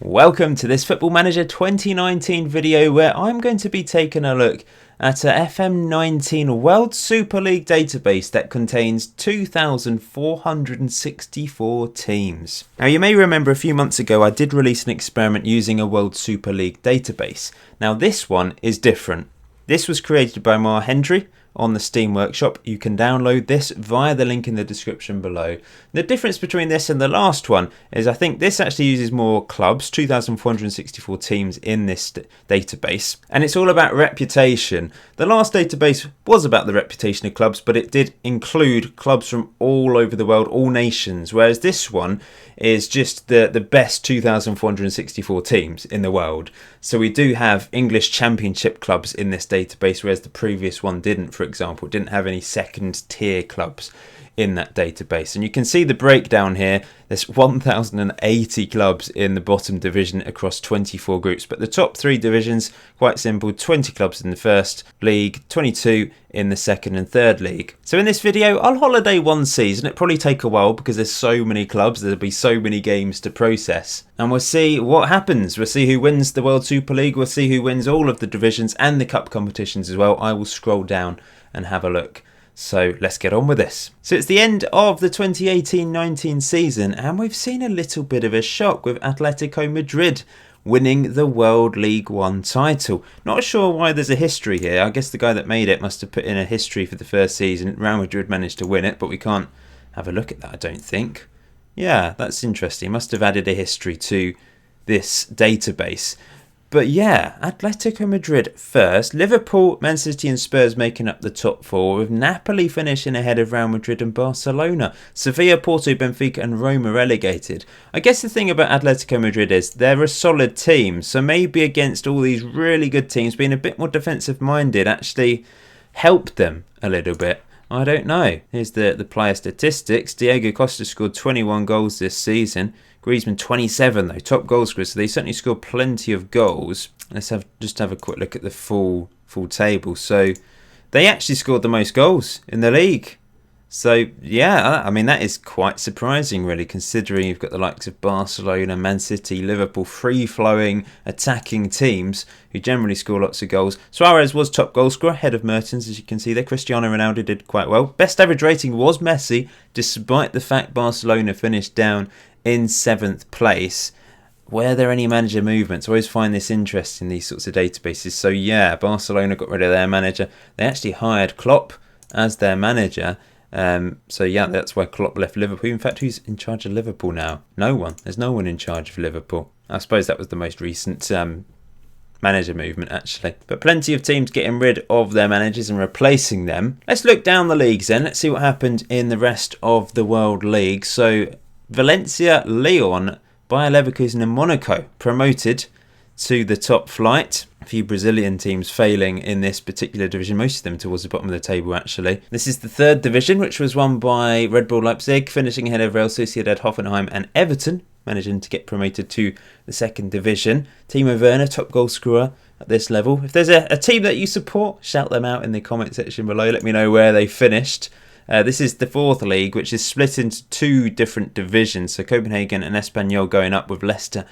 Welcome to this Football Manager 2019 video where I'm going to be taking a look at a FM19 World Super League database that contains 2,464 teams. Now you may remember a few months ago I did release an experiment using a World Super League database. Now this one is different. This was created by Mar Hendry on the Steam Workshop. You can download this via the link in the description below. The difference between this and the last one is I think this actually uses more clubs, 2,464 teams in this database, and it's all about reputation. The last database was about the reputation of clubs, but it did include clubs from all over the world, all nations, whereas this one is just the best 2,464 teams in the world. So we do have English Championship clubs in this database, whereas the previous one didn't, for example. It didn't have any second tier clubs in that database. And you can see the breakdown here. There's 1,080 clubs in the bottom division across 24 groups. But the top three divisions, quite simple, 20 clubs in the first league, 22 in the second and third league. So in this video, I'll holiday one season. It'll probably take a while because there's so many clubs. There'll be so many games to process. And we'll see what happens. We'll see who wins the World Super League. We'll see who wins all of the divisions and the cup competitions as well. I will scroll down and have a look. So let's get on with this. So it's the end of the 2018-19 season and we've seen a little bit of a shock with Atletico Madrid winning the World League One title. Not sure why there's a history here. I guess the guy that made it must have put in a history for the first season. Real Madrid managed to win it, but we can't have a look at that, I don't think. Yeah, that's interesting. Must have added a history to this database. But yeah, Atletico Madrid first, Liverpool, Man City and Spurs making up the top four, with Napoli finishing ahead of Real Madrid and Barcelona. Sevilla, Porto, Benfica and Roma relegated. I guess the thing about Atletico Madrid is they're a solid team, so maybe against all these really good teams, being a bit more defensive minded actually helped them a little bit. I don't know. Here's the player statistics. Diego Costa scored 21 goals this season. Griezmann 27 though, top goal scorers. So they certainly scored plenty of goals. Let's just have a quick look at the full table. So they actually scored the most goals in the league. So yeah, I mean that is quite surprising really, considering you've got the likes of Barcelona, Man City, Liverpool, free-flowing attacking teams who generally score lots of goals. Suarez was top goal scorer ahead of Mertens, as you can see there. Cristiano Ronaldo did quite well. Best average rating was Messi, despite the fact Barcelona finished down in 7th place. Were there any manager movements? I always find this interesting, these sorts of databases. So yeah, Barcelona got rid of their manager. They actually hired Klopp as their manager. So yeah, that's why Klopp left Liverpool. In fact, who's in charge of Liverpool now? No one. There's no one in charge of Liverpool. I suppose that was the most recent manager movement actually. But plenty of teams getting rid of their managers and replacing them. Let's look down the leagues then. Let's see what happened in the rest of the World League. So Valencia, Lyon, Bayer Leverkusen and Monaco promoted to the top flight. A few Brazilian teams failing in this particular division, most of them towards the bottom of the table actually. This is the third division, which was won by Red Bull Leipzig, finishing ahead of Real Sociedad, Hoffenheim and Everton, managing to get promoted to the second division. Timo Werner, top goal scorer at this level. If there's a team that you support, shout them out in the comment section below. Let me know where they finished. This is the fourth league, which is split into two different divisions. So Copenhagen and Espanyol going up with Leicester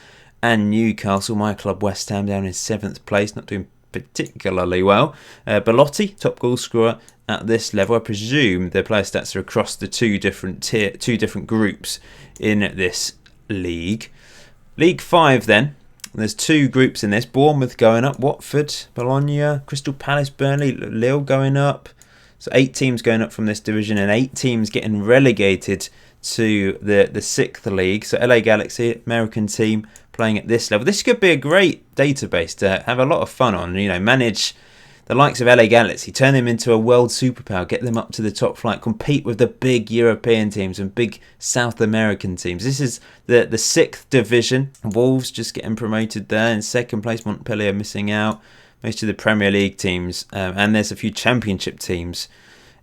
and Newcastle. My club West Ham down in 7th place, not doing particularly well. Belotti, top goal scorer at this level. I presume their player stats are across the two different groups in this league. League 5 then. There's two groups in this. Bournemouth going up, Watford, Bologna, Crystal Palace, Burnley, Lille going up. So 8 teams going up from this division and 8 teams getting relegated to the 6th league. So LA Galaxy, American team, playing at this level. This could be a great database to have a lot of fun on. You know, manage the likes of LA Galaxy, turn them into a world superpower, get them up to the top flight, compete with the big European teams and big South American teams. This is the 6th division. Wolves just getting promoted there in 2nd place. Montpellier missing out. Most of the Premier League teams, and there's a few Championship teams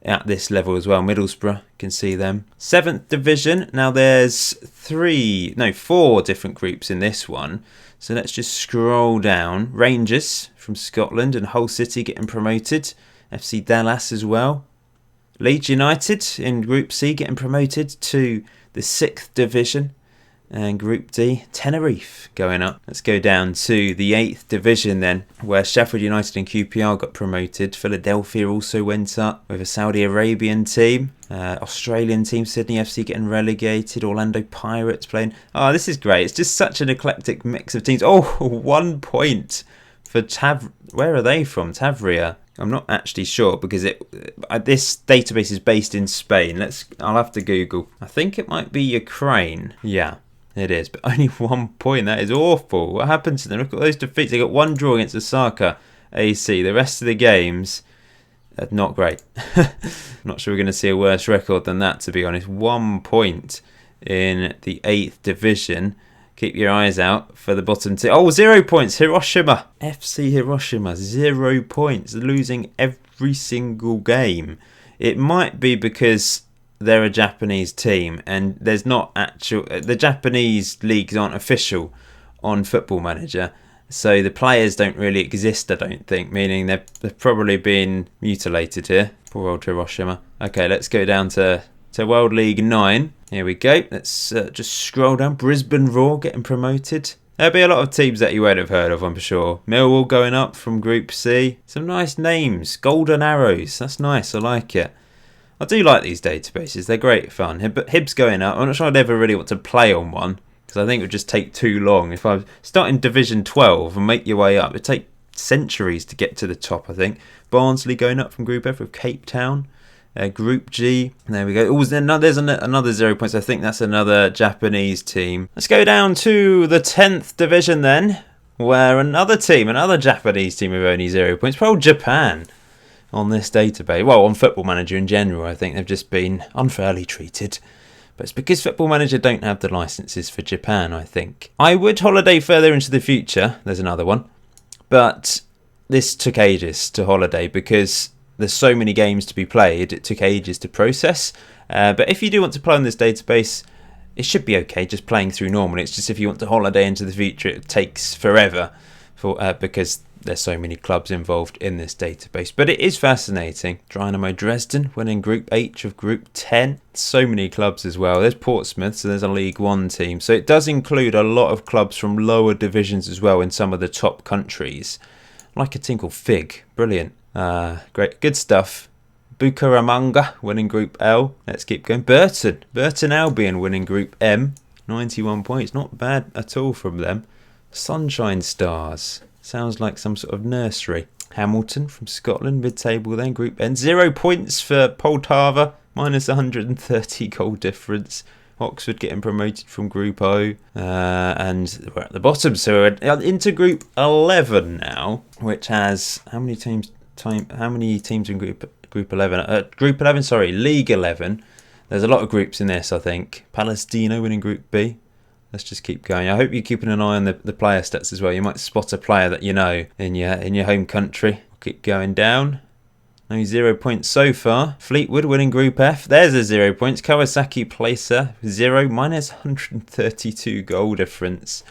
at this level as well. Middlesbrough, you can see them. 7th division. Now there's 4 different groups in this one. So let's just scroll down. Rangers from Scotland and Hull City getting promoted. FC Dallas as well. Leeds United in Group C getting promoted to the 6th division. And Group D, Tenerife going up. Let's go down to the 8th division then, where Sheffield United and QPR got promoted. Philadelphia also went up with a Saudi Arabian team. Australian team, Sydney FC getting relegated. Orlando Pirates playing. Oh, this is great. It's just such an eclectic mix of teams. Oh, 1 point for Where are they from? Tavria. I'm not actually sure because this database is based in Spain. I'll have to Google. I think it might be Ukraine. Yeah. It is, but only 1 point. That is awful. What happened to them? Look at those defeats. They got 1 draw against Osaka AC. The rest of the games, not great. Not sure we're going to see a worse record than that, to be honest. 1 point in the 8th division. Keep your eyes out for the bottom two. Oh, 0 points. Hiroshima. FC Hiroshima. 0 points. Losing every single game. It might be because they're a Japanese team and there's not the Japanese leagues aren't official on Football Manager, so the players don't really exist, I don't think, meaning they've probably been mutilated here. Poor old Hiroshima. Okay, let's go down to World League 9. Here we go. Let's just scroll down. Brisbane Roar getting promoted. There'll be a lot of teams that you won't have heard of, I'm sure. Millwall going up from Group C. Some nice names. Golden Arrows. That's nice. I like it. I do like these databases. They're great fun. Hibs going up. I'm not sure I'd ever really want to play on one because I think it would just take too long. If I start in Division 12 and make your way up, it'd take centuries to get to the top, I think. Barnsley going up from Group F with Cape Town. Group G. There we go. Oh, there's another 0 points. I think that's another Japanese team. Let's go down to the 10th division then, where another Japanese team with only 0 points. Probably Japan. On this database, well, on Football Manager in general, I think they've just been unfairly treated. But it's because Football Manager don't have the licenses for Japan, I think. I would holiday further into the future. There's another one. But this took ages to holiday because there's so many games to be played. It took ages to process. But if you do want to play on this database, it should be okay just playing through normally. It's just if you want to holiday into the future, it takes forever because there's so many clubs involved in this database. But it is fascinating. Dynamo Dresden winning Group H of Group 10. So many clubs as well. There's Portsmouth, so there's a League One team. So it does include a lot of clubs from lower divisions as well in some of the top countries. Like a team called Fig. Brilliant. Great. Good stuff. Bucaramanga winning Group L. Let's keep going. Burton Albion winning Group M. 91 points. Not bad at all from them. Sunshine Stars. Sounds like some sort of nursery. Hamilton from Scotland, mid-table then, Group N. 0 points for Poltava, minus 130 goal difference. Oxford getting promoted from Group O. And we're at the bottom, so we're into Group 11 now, which has... How many teams in Group 11? Group 11, sorry, League 11. There's a lot of groups in this, I think. Palestino winning Group B. Let's just keep going. I hope you're keeping an eye on the player stats as well. You might spot a player that you know in your home country. Keep going down. Only 0 points so far. Fleetwood winning Group F. There's a 0 points. Kawasaki Placer 0, minus 132 goal difference.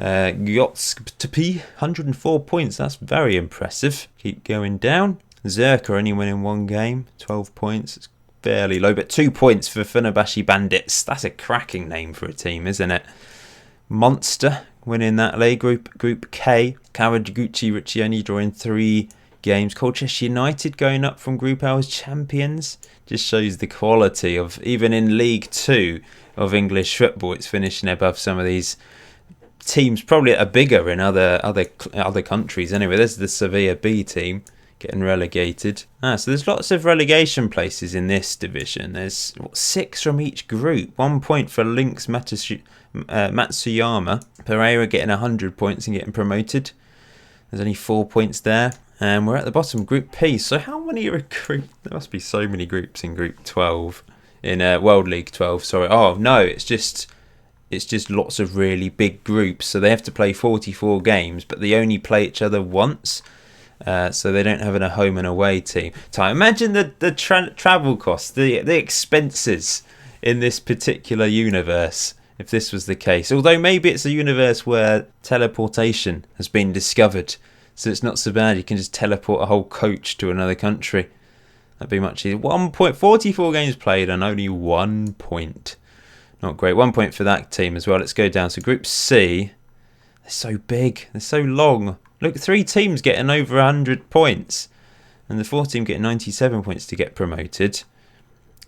Gyotskp 104 points. That's very impressive. Keep going down. Zerka only winning 1 game, 12 points. It's fairly low, but 2 points for Funabashi Bandits. That's a cracking name for a team, isn't it? Monster winning that league. Group K. Kawaguchi Riccioni drawing 3 games. Colchester United going up from Group L as champions. Just shows the quality of, even in League 2 of English football, it's finishing above some of these teams probably are bigger in other countries. Anyway, there's the Sevilla B team getting relegated. So there's lots of relegation places in this division. There's 6 from each group. 1 point for Lynx Matsuyama. Pereira getting 100 points and getting promoted. There's only 4 points there. And we're at the bottom, Group P. So how many are there must be so many groups in Group 12. In World League 12, sorry. Oh, no, it's just lots of really big groups. So they have to play 44 games, but they only play each other once. So they don't have a home and away team. Imagine the travel costs, the expenses in this particular universe, if this was the case. Although maybe it's a universe where teleportation has been discovered. So it's not so bad. You can just teleport a whole coach to another country. That'd be much easier. 1 point, 44 games played and only 1 point. Not great. 1 point for that team as well. Let's go down to Group C. They're so big. They're so long. Look, 3 teams getting over 100 points. And the 4th team getting 97 points to get promoted.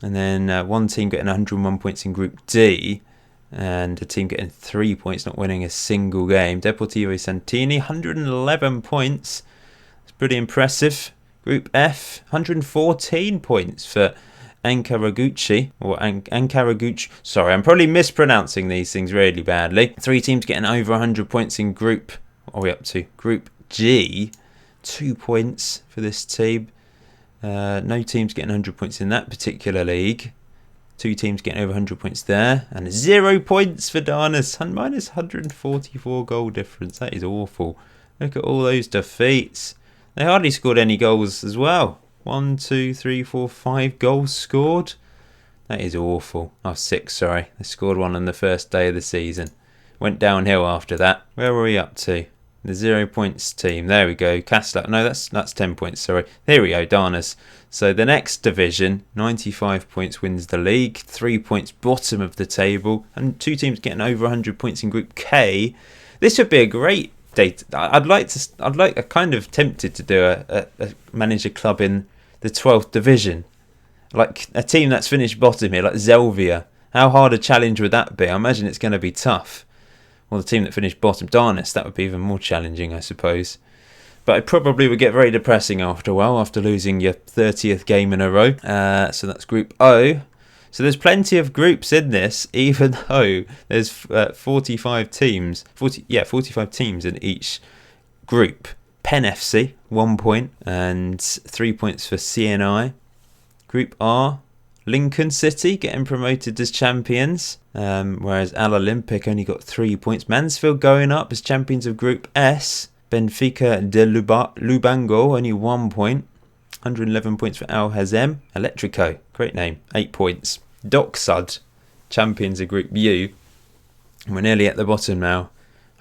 And then 1 team getting 101 points in Group D. And a team getting 3 points, not winning a single game. Deportivo Santini, 111 points. It's pretty impressive. Group F, 114 points for Ankaraguchi, or Ankaraguchi. Sorry, I'm probably mispronouncing these things really badly. 3 teams getting over 100 points in Group. What are we up to? Group G, 2 points for this team. No teams getting 100 points in that particular league. 2 teams getting over 100 points there. And 0 points for Darnus. Minus 144 goal difference. That is awful. Look at all those defeats. They hardly scored any goals as well. 1, 2, 3, 4, 5 goals scored. That is awful. Oh, 6, sorry. They scored 1 on the first day of the season. Went downhill after that. Where were we up to? The 0 points team. There we go. Castlat. No, that's 10 points, sorry. There we go, Darnus. So the next division, 95 points wins the league. 3 points bottom of the table. And 2 teams getting over 100 points in Group K. This would be a great date. I'm kind of tempted to do a manage a club in the 12th division. Like a team that's finished bottom here, like Zelvia. How hard a challenge would that be? I imagine it's going to be tough. Well, the team that finished bottom, Darnus, that would be even more challenging, I suppose. But it probably would get very depressing after a while, after losing your 30th game in a row. So that's Group O. So there's plenty of groups in this, even though there's 45 teams. 45 teams in each group. Penn FC, 1 point, and 3 points for CNI. Group R, Lincoln City getting promoted as champions, whereas Al Olympic only got 3 points. Mansfield going up as champions of Group S. Benfica de Lubango only 1 point. 111 points for Al Hazem. Electrico, great name, 8 points. Docksud, champions of Group U. We're nearly at the bottom now.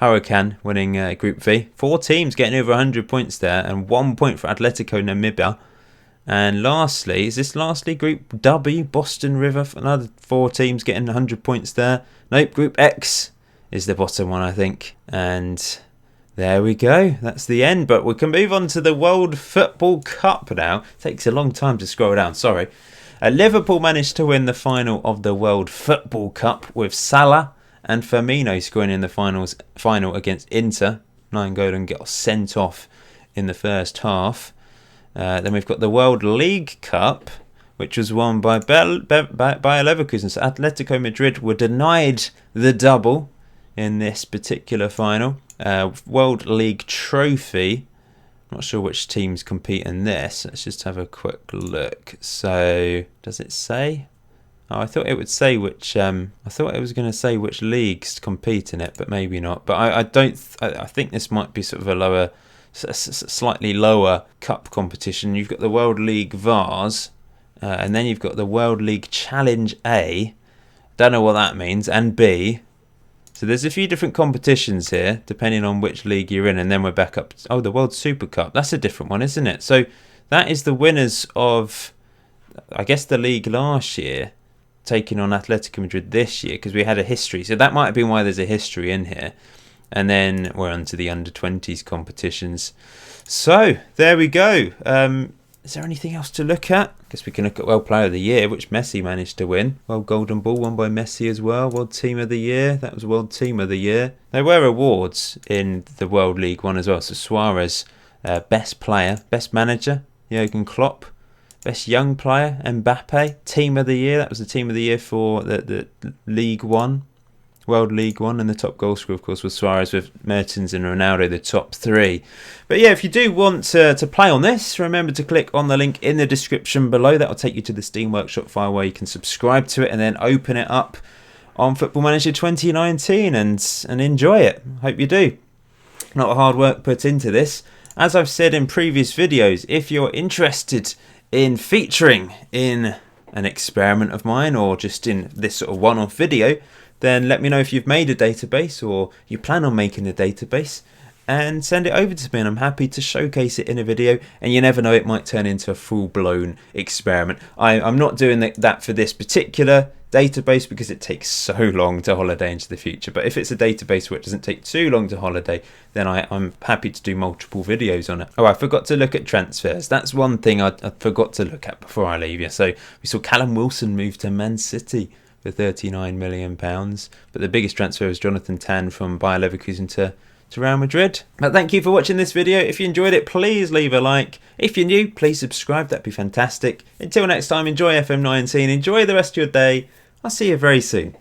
Huracan winning Group V. 4 teams getting over 100 points there, and 1 point for Atletico Namibia. And lastly, Group W, Boston River, another 4 teams getting 100 points there. Nope, Group X is the bottom one, I think. And there we go. That's the end. But we can move on to the World Football Cup now. Takes a long time to scroll down, sorry. Liverpool managed to win the final of the World Football Cup with Salah and Firmino scoring in the final against Inter. 9 golden girls sent off in the first half. Then we've got the World League Cup, which was won by Bayer Leverkusen. So Atletico Madrid were denied the double in this particular final. World League Trophy. Not sure which teams compete in this. Let's just have a quick look. So, does it say? Oh, I thought it would say which. I thought it was going to say which leagues compete in it, but maybe not. But I don't. I think this might be sort of a lower, slightly lower cup competition. You've got the World League Vase, and then you've got the World League Challenge A. Don't know what that means. And B. So there's a few different competitions here, depending on which league you're in, and then we're back up. Oh, the World Super Cup. That's a different one, isn't it? So that is the winners of, I guess, the league last year, taking on Atletico Madrid this year, because we had a history. So that might have been why there's a history in here. And then we're on to the under-20s competitions. So there we go. Is there anything else to look at? I guess we can look at World Player of the Year, which Messi managed to win. World Golden Ball won by Messi as well. World Team of the Year, that was World Team of the Year. There were awards in the World League one as well. So Suarez, Best Player, Best Manager, Jurgen Klopp. Best Young Player, Mbappe. Team of the Year, that was the Team of the Year for the League One. World League One, and the top goal scorer, of course, was Suarez, with Mertens and Ronaldo the top 3. But yeah, if you do want to play on this, remember to click on the link in the description below. That will take you to the Steam Workshop file where you can subscribe to it and then open it up on Football Manager 2019 and enjoy it. Hope you do. A lot of hard work put into this. As I've said in previous videos, if you're interested in featuring in an experiment of mine or just in this sort of one-off video, then let me know if you've made a database or you plan on making a database and send it over to me, and I'm happy to showcase it in a video. And you never know, it might turn into a full-blown experiment. I'm not doing that for this particular database because it takes so long to holiday into the future. But if it's a database where it doesn't take too long to holiday, then I'm happy to do multiple videos on it. Oh, I forgot to look at transfers. That's one thing I forgot to look at before I leave you. So we saw Callum Wilson move to Man City for £39 million. But the biggest transfer was Jonathan Tan from Bayer Leverkusen to Real Madrid. But thank you for watching this video. If you enjoyed it, please leave a like. If you're new, please subscribe. That'd be fantastic. Until next time, enjoy FM19. Enjoy the rest of your day. I'll see you very soon.